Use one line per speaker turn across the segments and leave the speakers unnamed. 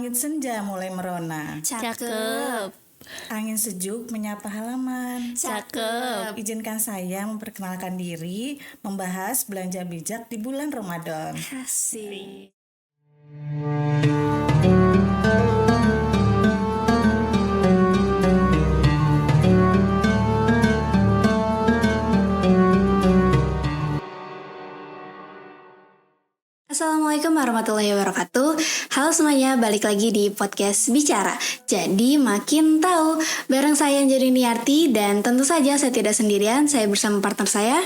Langit senja mulai merona.
Cakep.
Angin sejuk menyapa halaman.
Cakep.
Izinkan saya memperkenalkan diri, membahas belanja bijak di bulan Ramadan.
Asik.
Assalamualaikum warahmatullahi wabarakatuh. Halo semuanya, balik lagi di podcast Bicara. Jadi makin tahu. Bareng saya Anjani Niarti dan tentu saja saya tidak sendirian. Saya bersama partner saya.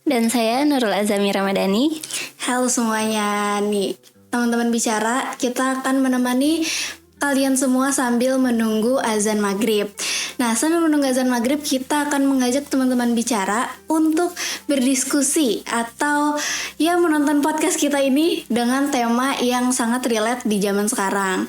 Dan saya Nurul Azami Ramadhani.
Halo semuanya. Nih, teman-teman Bicara, kita akan menemani kalian semua sambil menunggu azan maghrib. Nah, sambil menunggu azan maghrib, kita akan mengajak teman-teman Bicara untuk berdiskusi atau ya menonton podcast kita ini dengan tema yang sangat relate di zaman sekarang.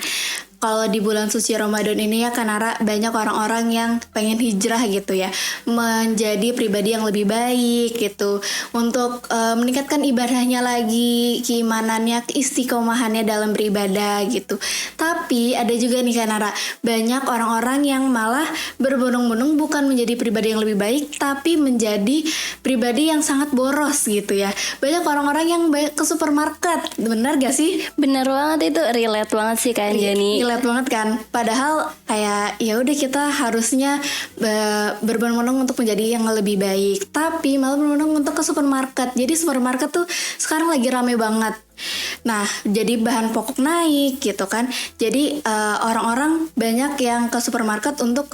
Kalau di bulan suci Ramadan ini ya Kanara, banyak orang-orang yang pengen hijrah gitu ya, menjadi pribadi yang lebih baik gitu, untuk meningkatkan ibadahnya lagi, keimanannya, keistiqomahannya dalam beribadah gitu. Tapi ada juga nih Kanara, banyak orang-orang yang malah berbondong-bondong bukan menjadi pribadi yang lebih baik, tapi menjadi pribadi yang sangat boros gitu ya. Banyak orang-orang yang ke supermarket, benar gak sih?
Bener banget, itu relate banget sih Kak Anjani.
Relate banget kan, padahal kayak ya udah kita harusnya berbondong-bondong untuk menjadi yang lebih baik, tapi malah berbondong untuk ke supermarket. Jadi supermarket tuh sekarang lagi rame banget. Nah, jadi bahan pokok naik gitu kan. Jadi orang-orang banyak yang ke supermarket untuk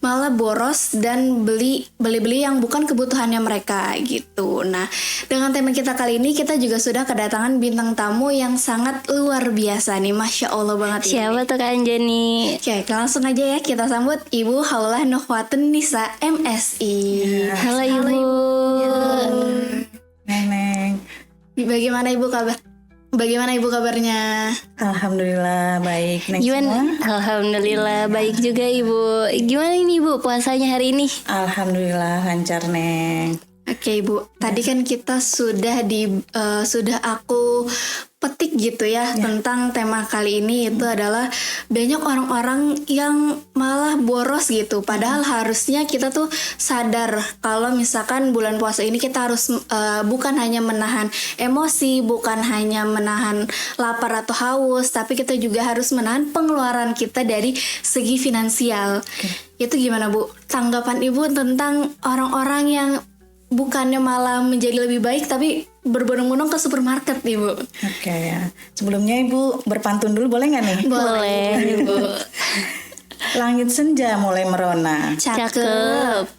malah boros dan beli yang bukan kebutuhannya mereka gitu. Nah, dengan tema kita kali ini kita juga sudah kedatangan bintang tamu yang sangat luar biasa nih, Masya Allah banget.
Siapa tuh Kak Anjani?
Oke, langsung aja ya kita sambut Ibu Haulah Nukhwatun Nisa MSI.
Ya.
Halo Ibu.
Neneng.
Bagaimana Ibu kabarnya?
Alhamdulillah baik. Neng
Gimana?
semua?
Alhamdulillah baik juga Ibu. Gimana ini Ibu puasanya hari ini?
Alhamdulillah lancar Neng.
Oke Ibu, tadi kan kita sudah aku petik gitu ya tentang tema kali ini, itu adalah banyak orang-orang yang malah boros gitu. Padahal harusnya kita tuh sadar kalau misalkan bulan puasa ini kita harus bukan hanya menahan emosi, bukan hanya menahan lapar atau haus, tapi kita juga harus menahan pengeluaran kita dari segi finansial. Itu gimana Bu? Tanggapan Ibu tentang orang-orang yang bukannya malah menjadi lebih baik tapi berbondong-bondong ke supermarket nih Bu.
Oke ya. Sebelumnya Ibu berpantun dulu boleh nggak nih?
Boleh
Bu.
Langit senja mulai merona.
Cakep.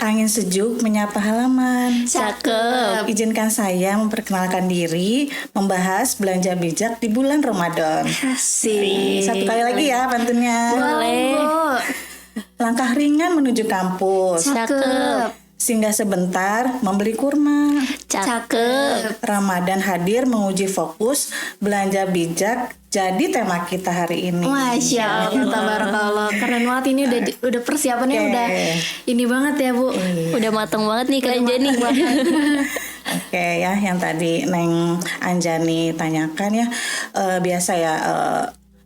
Angin sejuk menyapa halaman.
Cakep.
Izinkan saya memperkenalkan diri, membahas belanja bijak di bulan Ramadan.
Asik.
Satu kali lagi ya pantunnya.
Boleh.
Langkah ringan menuju kampus.
Cakep.
Singgah sebentar membeli kurma.
Cakep.
Ramadan hadir menguji fokus, belanja bijak jadi tema kita hari ini.
Masya Allah, tabarakallah. Keren banget ini, udah persiapannya
Oke.
udah ini banget ya Bu.
Udah mateng banget nih Kak Anjani.
Oke ya, yang tadi Neng Anjani tanyakan ya, biasa ya,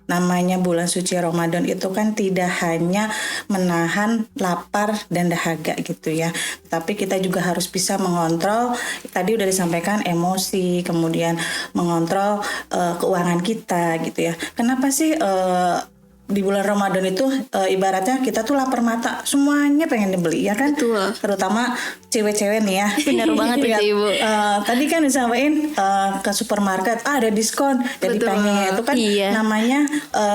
namanya bulan suci Ramadan itu kan tidak hanya menahan lapar dan dahaga gitu ya, tapi kita juga harus bisa mengontrol, tadi udah disampaikan, emosi, kemudian mengontrol keuangan kita gitu ya. Kenapa sih di bulan Ramadan itu ibaratnya kita tuh lapar mata, semuanya pengen dibeli ya kan?
Betul.
Terutama cewek-cewek nih ya.
Benar banget itu
Lihat,
Ibu.
tadi kan disampaikan ke supermarket ada diskon, jadi
Betul.
pengen, itu kan
Iya.
namanya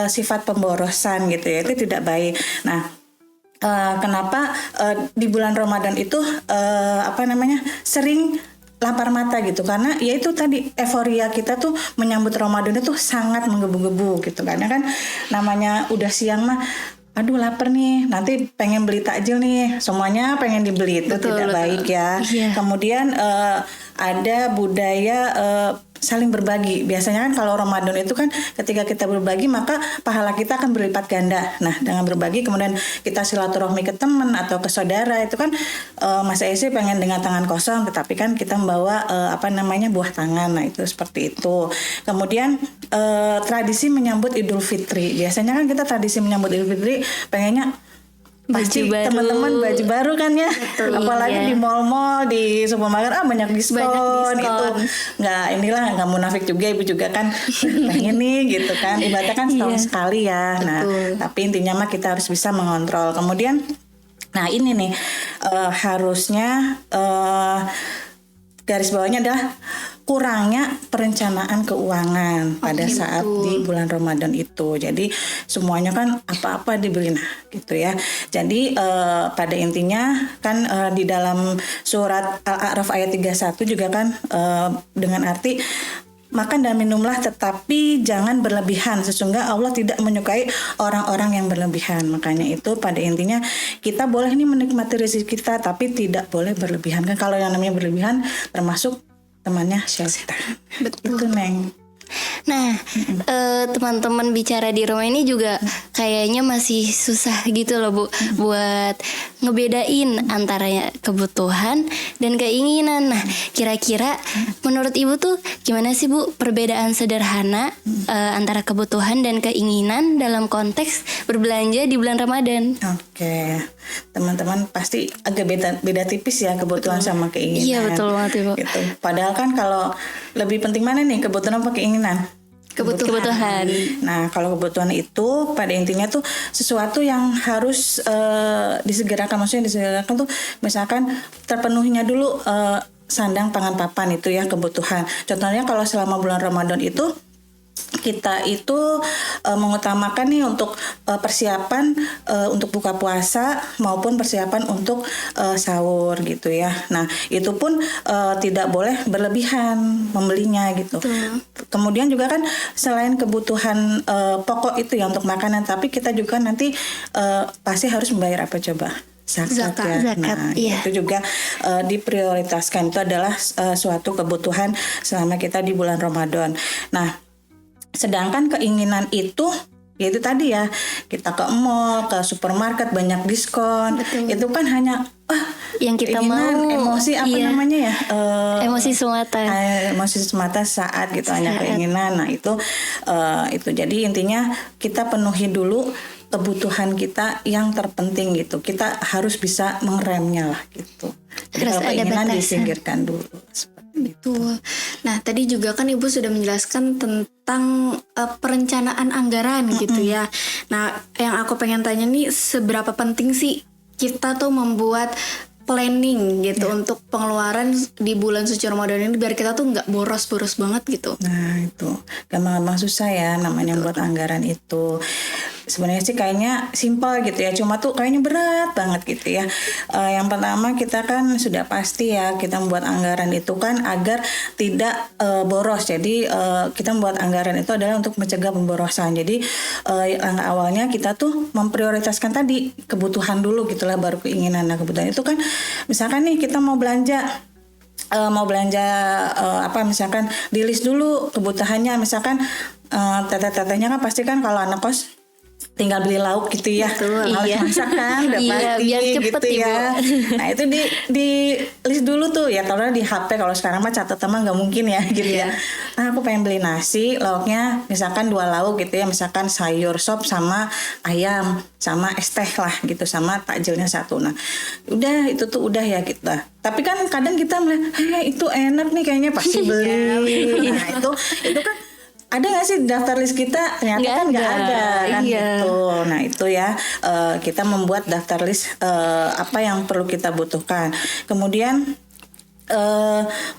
sifat pemborosan gitu ya, itu tidak baik. Nah, kenapa di bulan Ramadan itu sering lapar mata gitu, karena ya itu tadi euforia kita tuh menyambut Ramadan itu sangat menggebu-gebu gitu, karena kan namanya udah siang mah aduh lapar nih, nanti pengen beli takjil nih, semuanya pengen dibeli, itu
Betul,
tidak
betul.
baik ya.
Iya.
Kemudian ada budaya saling berbagi. Biasanya kan kalau Ramadan itu kan ketika kita berbagi maka pahala kita akan berlipat ganda. Nah, dengan berbagi kemudian kita silaturahmi ke teman atau ke saudara itu kan Mas Esi pengen dengan tangan kosong, tetapi kan kita membawa buah tangan. Nah, itu seperti itu. Kemudian tradisi menyambut Idul Fitri. Biasanya kan kita tradisi menyambut Idul Fitri pengennya pasti teman-teman baju baru kan ya. Betul, apalagi di mal-mal, di supermarket banyak diskon. Itu nggak munafik juga, ibu juga kan pengen nih gitu kan, ibaratnya kan setahun sekali ya. Nah, tapi intinya mah kita harus bisa mengontrol. Kemudian nah ini nih harusnya garis bawahnya adalah kurangnya perencanaan keuangan pada saat di bulan Ramadan itu. Jadi semuanya kan apa-apa dibeli gitu ya. Jadi pada intinya kan di dalam surat Al-A'raf ayat 31 juga kan dengan arti makan dan minumlah tetapi jangan berlebihan, sesungguhnya Allah tidak menyukai orang-orang yang berlebihan. Makanya itu pada intinya kita boleh nih menikmati rezeki kita tapi tidak boleh berlebihan. Kan kalau yang namanya berlebihan termasuk temannya syaitan. Betul. Itu Neng.
Nah, teman-teman bicara di rumah ini juga kayaknya masih susah gitu loh Bu, buat ngebedain antara kebutuhan dan keinginan. Nah, kira-kira menurut Ibu tuh gimana sih Bu perbedaan sederhana antara kebutuhan dan keinginan dalam konteks berbelanja di bulan Ramadan?
Oke, teman-teman pasti agak beda tipis ya kebutuhan sama keinginan.
Iya betul banget Ibu.
Gitu. Padahal kan kalau lebih penting mana nih, kebutuhan apa keinginan?
Kebutuhan.
Nah, kalau kebutuhan itu pada intinya tuh sesuatu yang harus disegerakan. Maksudnya disegerakan tuh misalkan terpenuhinya dulu sandang pangan papan, itu ya kebutuhan. Contohnya kalau selama bulan Ramadan itu kita itu mengutamakan nih untuk persiapan untuk buka puasa maupun persiapan untuk sahur gitu ya. Nah, itu pun tidak boleh berlebihan membelinya gitu. Kemudian juga kan selain kebutuhan pokok itu ya untuk makanan, tapi kita juga nanti pasti harus membayar apa coba? Zakat ya. Nah, itu juga diprioritaskan. Itu adalah suatu kebutuhan selama kita di bulan Ramadan. Nah, sedangkan keinginan itu yaitu tadi ya, kita ke mall, ke supermarket banyak diskon. Betul. Itu kan hanya
yang kita mau,
emosi namanya ya?
Emosi semata.
Emosi semata saat gitu hanya keinginan. Nah, itu jadi intinya kita penuhi dulu kebutuhan kita yang terpenting gitu. Kita harus bisa mengeremnya lah gitu. Jadi kalau keinginan disingkirkan dulu.
Betul. Nah, tadi juga kan Ibu sudah menjelaskan tentang perencanaan anggaran gitu ya. Nah, yang aku pengen tanya nih, seberapa penting sih kita tuh membuat planning gitu untuk pengeluaran di bulan suci Ramadan ini biar kita tuh nggak boros-boros banget gitu.
Nah, itu gampang-gampang susah ya namanya buat anggaran itu. Sebenarnya sih kayaknya simpel gitu ya, cuma tuh kayaknya berat banget gitu ya. Yang pertama kita kan sudah pasti ya kita membuat anggaran itu kan agar tidak boros. Jadi kita membuat anggaran itu adalah untuk mencegah pemborosan. Jadi langkah awalnya kita tuh memprioritaskan tadi kebutuhan dulu gitulah baru keinginan. Nah, kebutuhan itu kan misalkan nih kita mau belanja misalkan di list dulu kebutuhannya, misalkan teteh-tetehnya kan pasti kan kalau anak kos tinggal beli lauk gitu ya, malas masak kan, udah pasti gitu ya. Nah, itu di list dulu tuh ya, kalau di HP, kalau sekarang mah catat teman nggak mungkin ya gitu ya. Nah, aku pengen beli nasi, lauknya misalkan 2 lauk gitu ya, misalkan sayur sop sama ayam sama es teh lah gitu, sama takjilnya 1. Nah, udah itu tuh udah ya kita. Tapi kan kadang kita melihat, itu enak nih kayaknya pasti beli. Nah, itu kan ada nggak sih daftar list kita? Ternyata kan nggak ada kan gitu. Nah, itu ya kita membuat daftar list apa yang perlu kita butuhkan. Kemudian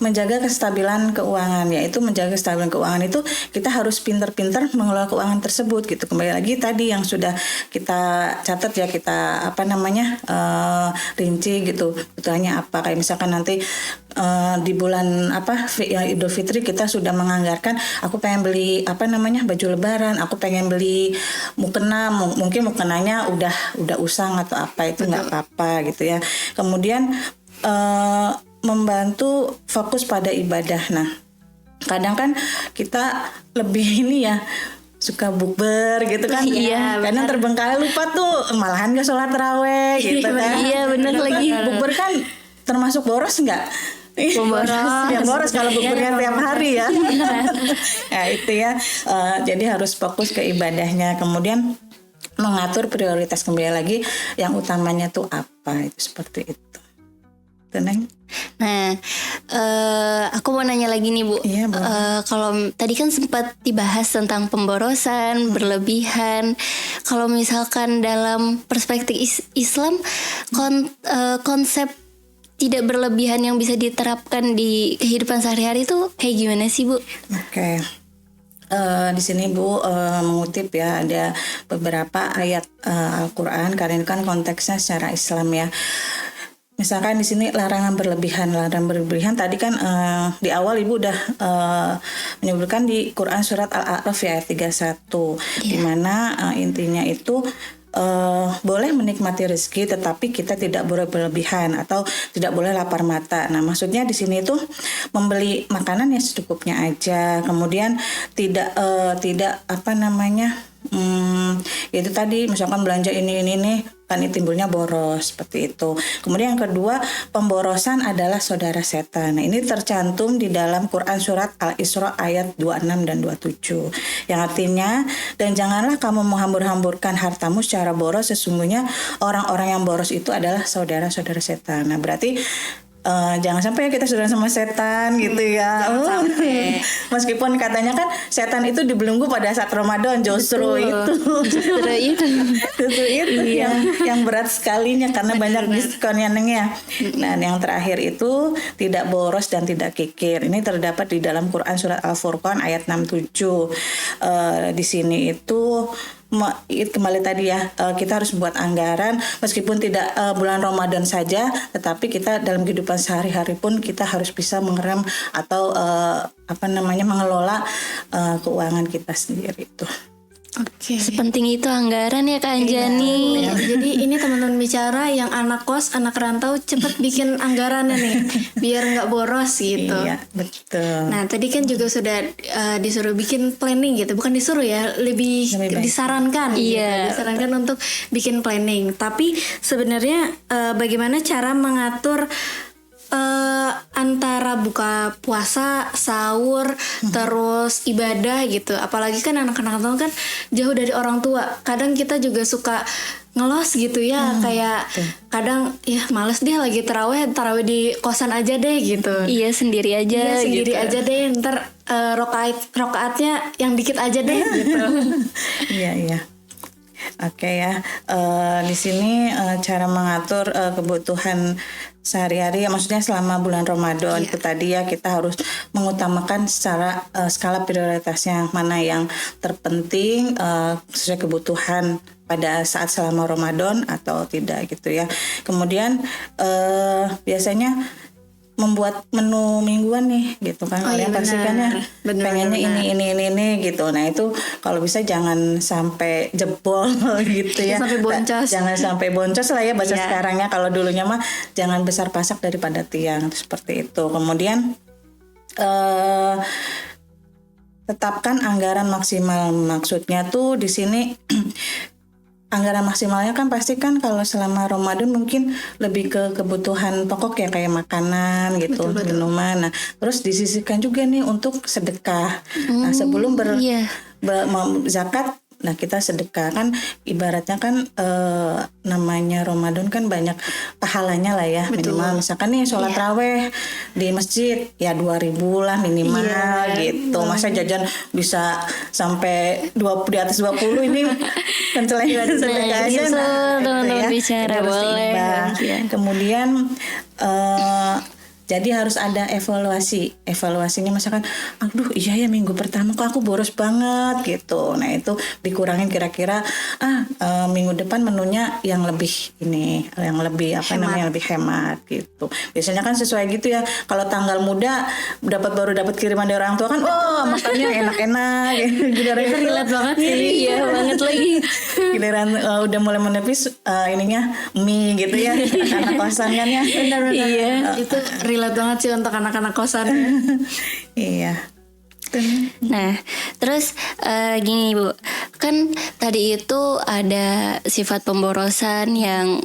menjaga kestabilan keuangan, yaitu menjaga kestabilan keuangan itu kita harus pintar-pintar mengelola keuangan tersebut gitu. Kembali lagi tadi yang sudah kita catat ya, kita rinci gitu betulnya apa, kayak misalkan nanti di bulan Idul Fitri kita sudah menganggarkan aku pengen beli baju lebaran, aku pengen beli mukena, mungkin mukenanya udah usang atau apa, itu nggak apa-apa gitu ya. Kemudian membantu fokus pada ibadah. Nah, kadang kan kita lebih ini ya suka bukber gitu kan.
Iya,
kadang terbengkalai lupa tuh malahan gak sholat taraweh gitu kan.
Iya, bener lagi.
Bukber kan termasuk boros nggak?
Boros.
Ya boros kalau bukbernya tiap hari ya. Ya itu ya. Jadi harus fokus ke ibadahnya. Kemudian mengatur prioritas, kembali lagi yang utamanya tuh apa, itu seperti itu. Tenang.
Nah, aku mau nanya lagi nih Bu.
Iya, boleh.
Kalau tadi kan sempat dibahas tentang pemborosan berlebihan. Kalau misalkan dalam perspektif Islam, konsep tidak berlebihan yang bisa diterapkan di kehidupan sehari-hari itu kayak gimana sih Bu?
Oke. Di sini Bu mengutip ya, ada beberapa ayat Al-Quran karena ini kan konteksnya secara Islam ya. Misalkan di sini larangan berlebihan tadi kan di awal Ibu udah menyebutkan di Quran surat Al-A'raf ya ayat 31 di mana intinya itu boleh menikmati rezeki tetapi kita tidak boleh berlebihan atau tidak boleh lapar mata. Nah, maksudnya di sini itu membeli makanan yang secukupnya aja. Kemudian tidak itu tadi misalkan belanja ini kan timbulnya boros seperti itu. Kemudian yang kedua, pemborosan adalah saudara setan. Nah, ini tercantum di dalam Quran surat Al-Isra ayat 26 dan 27. Yang artinya, dan janganlah kamu menghambur-hamburkan hartamu secara boros, sesungguhnya orang-orang yang boros itu adalah saudara-saudara setan. Nah, berarti jangan sampai kita saudara sama setan gitu ya. Meskipun katanya kan setan itu dibelenggu pada saat Ramadan, justru itu yang berat sekalinya karena banyak diskonnya Neng ya. Nah, yang terakhir itu tidak boros dan tidak kikir. Ini terdapat di dalam Quran surat Al-Furqan ayat 67. Di sini itu kembali tadi ya, kita harus buat anggaran meskipun tidak bulan Ramadan saja, tetapi kita dalam kehidupan sehari-hari pun kita harus bisa mengerem atau mengelola keuangan kita sendiri itu.
Oke.
Sepenting itu anggaran ya Kak Anjani.
Iya. Jadi ini teman-teman bicara yang anak kos, anak rantau cepet bikin anggarannya nih biar nggak boros gitu.
Iya, betul.
Nah, tadi kan juga sudah disuruh bikin planning gitu. Bukan disuruh ya, lebih
baik.
disarankan
Iya.
gitu. Disarankan untuk bikin planning. Tapi sebenarnya bagaimana cara mengatur antara buka puasa, sahur, terus ibadah gitu. Apalagi kan anak-anak itu kan jauh dari orang tua. Kadang kita juga suka ngelos gitu ya, kayak kadang ya males deh lagi taraweh di kosan aja deh gitu.
Iya, sendiri aja
Sendiri
gitu.
aja deh, ntar rokaatnya yang dikit aja deh gitu.
Iya. Oke ya, di sini cara mengatur kebutuhan sehari-hari ya, maksudnya selama bulan Ramadan itu tadi ya, kita harus mengutamakan secara skala prioritasnya mana yang terpenting sesuai kebutuhan pada saat selama Ramadan atau tidak gitu ya. Kemudian biasanya membuat menu mingguan nih gitu kan, kalian pasti kan ya pengennya ini gitu. Nah itu kalau bisa jangan sampai jebol gitu ya,
sampai boncos.
Jangan sampai boncos lah ya bahasa sekarangnya. Kalau dulunya mah jangan besar pasak daripada tiang, seperti itu. Kemudian tetapkan anggaran maksimal. Maksudnya tuh di sini anggaran maksimalnya kan pasti kan kalau selama Ramadan mungkin lebih ke kebutuhan pokok ya, kayak makanan gitu, minuman. Nah, terus disisihkan juga nih untuk sedekah. Nah, sebelum zakat, nah kita sedekah kan ibaratnya kan namanya Ramadan kan banyak pahalanya lah ya. Minimal misalkan nih sholat raweh di masjid ya 2.000 lah minimal gitu. Masa jajan bisa sampai di atas 20 ini kan selain sedekah aja.
Teman-teman bicara boleh.
Kemudian jadi harus ada evaluasinya, misalkan aduh iya ya minggu pertama kok aku boros banget gitu. Nah itu dikurangin kira-kira minggu depan menunya yang lebih lebih hemat gitu. Biasanya kan sesuai gitu ya. Kalau tanggal muda baru dapat kiriman dari orang tua kan makannya enak-enak gitu.
Relate banget sih.
Iya banget lagi.
Giliran udah mulai menepis ininya mie gitu ya. Anak kosan kan ya.
Benar-benar. Iya. Itu relate banget sih untuk anak-anak kosan.
Iya.
Nah, terus gini Bu, kan tadi itu ada sifat pemborosan yang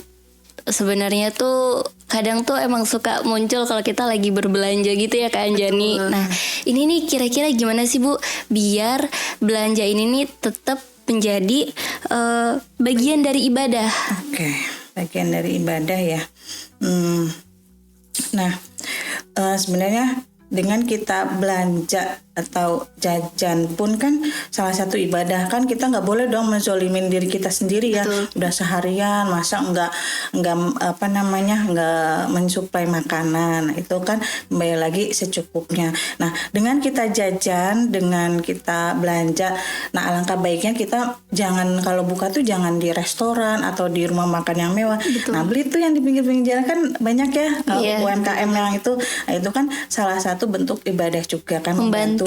sebenarnya tuh kadang tuh emang suka muncul kalau kita lagi berbelanja gitu ya Kak Anjani. Nah, ini nih kira-kira gimana sih Bu biar belanja ini nih tetap menjadi bagian dari ibadah?
Oke, bagian dari ibadah ya. Nah, sebenarnya dengan kita belanja atau jajan pun kan salah satu ibadah. Kan kita nggak boleh dong menzolimin diri kita sendiri ya. Udah seharian masa nggak mensuplai makanan. Nah, itu kan kembali lagi secukupnya. Nah, dengan kita jajan, dengan kita belanja, nah alangkah baiknya kita jangan, kalau buka tuh jangan di restoran atau di rumah makan yang mewah. Nah, beli tuh yang di pinggir-pinggir jalan kan banyak ya, UMKM yang itu. Nah, itu kan salah satu bentuk ibadah juga kan, membantu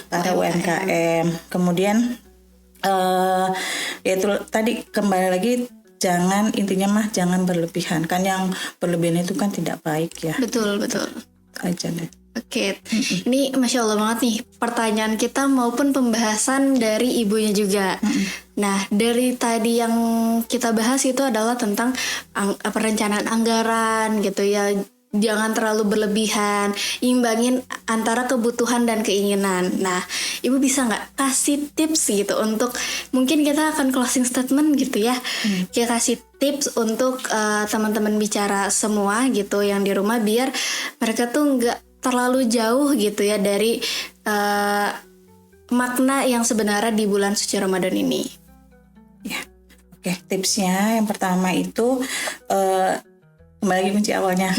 para UMKM. Kemudian yaitu tadi kembali lagi, intinya jangan berlebihan, kan yang berlebihan itu kan tidak baik ya.
Betul.
Aja deh.
Oke, ini Masya Allah banget nih pertanyaan kita maupun pembahasan dari ibunya juga. Nah, dari tadi yang kita bahas itu adalah tentang perencanaan anggaran gitu ya. Jangan terlalu berlebihan, imbangin antara kebutuhan dan keinginan. Nah, Ibu bisa nggak kasih tips gitu untuk, mungkin kita akan closing statement gitu ya. Kita kasih tips untuk teman-teman bicara semua gitu yang di rumah, biar mereka tuh nggak terlalu jauh gitu ya dari makna yang sebenarnya di bulan suci Ramadan ini.
Ya, oke, tipsnya yang pertama itu kembali lagi kunci awalnya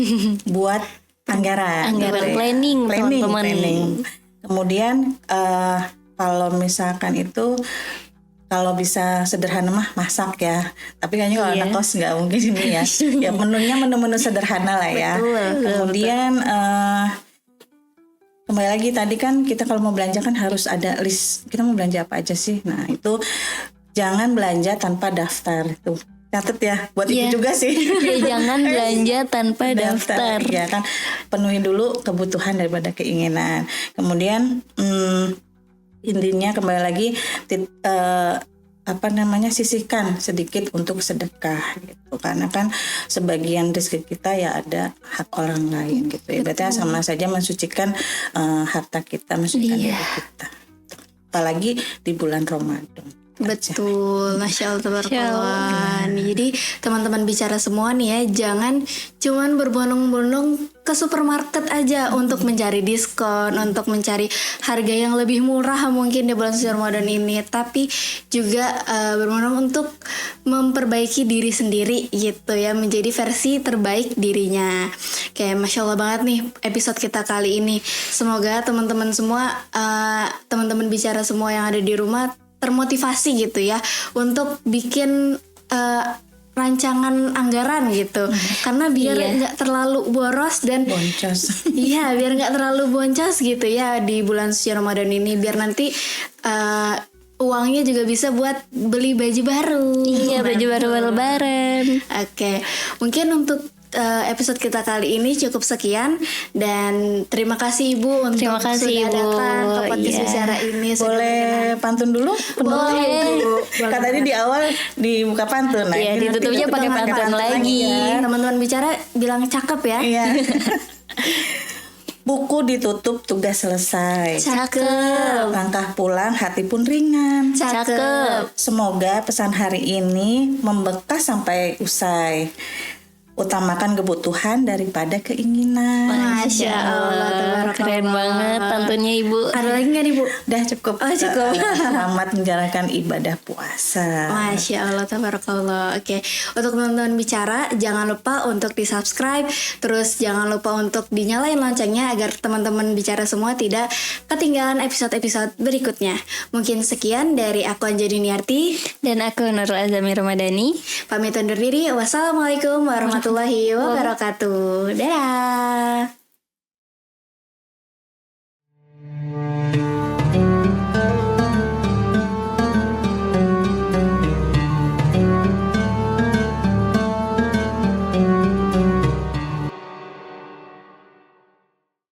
buat anggaran
planning.
Kemudian kalau misalkan itu, kalau bisa sederhana mah masak ya, tapi kayaknya kalau anak kos nggak mungkin ini ya. Ya menu sederhana lah ya. Kemudian kembali lagi tadi kan kita kalau mau belanja kan harus ada list, kita mau belanja apa aja sih. Nah, itu jangan belanja tanpa daftar. Itu catat ya, buat ibu juga sih.
Ya, jangan belanja tanpa daftar.
Ya kan, penuhi dulu kebutuhan daripada keinginan. Kemudian intinya kembali lagi sisihkan sedikit untuk sedekah gitu. Karena kan sebagian rezeki kita ya ada hak orang lain gitu. Ibaratnya sama saja mensucikan harta kita, mensucikan diri kita. Apalagi di bulan Ramadan.
Betul, Masya Allah, tabarakallah. Jadi teman-teman bicara semua nih ya, jangan cuman berbondong-bondong ke supermarket aja untuk mencari diskon, untuk mencari harga yang lebih murah mungkin di bulan suci Ramadan ini, tapi juga berbondong untuk memperbaiki diri sendiri gitu ya, menjadi versi terbaik dirinya. Kayak Masya Allah banget nih episode kita kali ini. Semoga teman-teman semua, teman-teman bicara semua yang ada di rumah termotivasi gitu ya untuk bikin rancangan anggaran gitu, karena biar nggak terlalu boros dan
boncos.
Iya, biar nggak terlalu boncos gitu ya di bulan suci Ramadan ini, biar nanti uangnya juga bisa buat beli baju baru.
Iya, baju baru lebaran.
Oke, mungkin untuk episode kita kali ini cukup sekian, dan terima kasih Ibu untuk sudah datang ke podcast bicara ini.
Boleh pantun dulu?
Boleh.
Kan tadi di awal dibuka pantun, nah
iya, ditutupnya pakai pantun lagi.
Teman-teman bicara bilang cakep ya.
Iya. Buku ditutup, tugas selesai.
Cakep.
Langkah pulang, hati pun ringan.
Cakep.
Semoga pesan hari ini membekas sampai usai. Utamakan kebutuhan daripada keinginan.
Masya Allah,
keren banget pantunnya Ibu.
Ada lagi nggak nih Bu?
Udah cukup.
Oh, cukup.
Selamat menjalankan ibadah puasa.
Masya Allah, tabarakallah. Oke, untuk teman-teman bicara, jangan lupa untuk di-subscribe. Terus jangan lupa untuk dinyalain loncengnya agar teman-teman bicara semua tidak ketinggalan episode-episode berikutnya. Mungkin sekian dari aku Anjani Niarti
dan aku Nurul Azami Ramadhani.
Pamit undur diri. Wassalamualaikum warahmatullahi wabarakatuh. Dadah.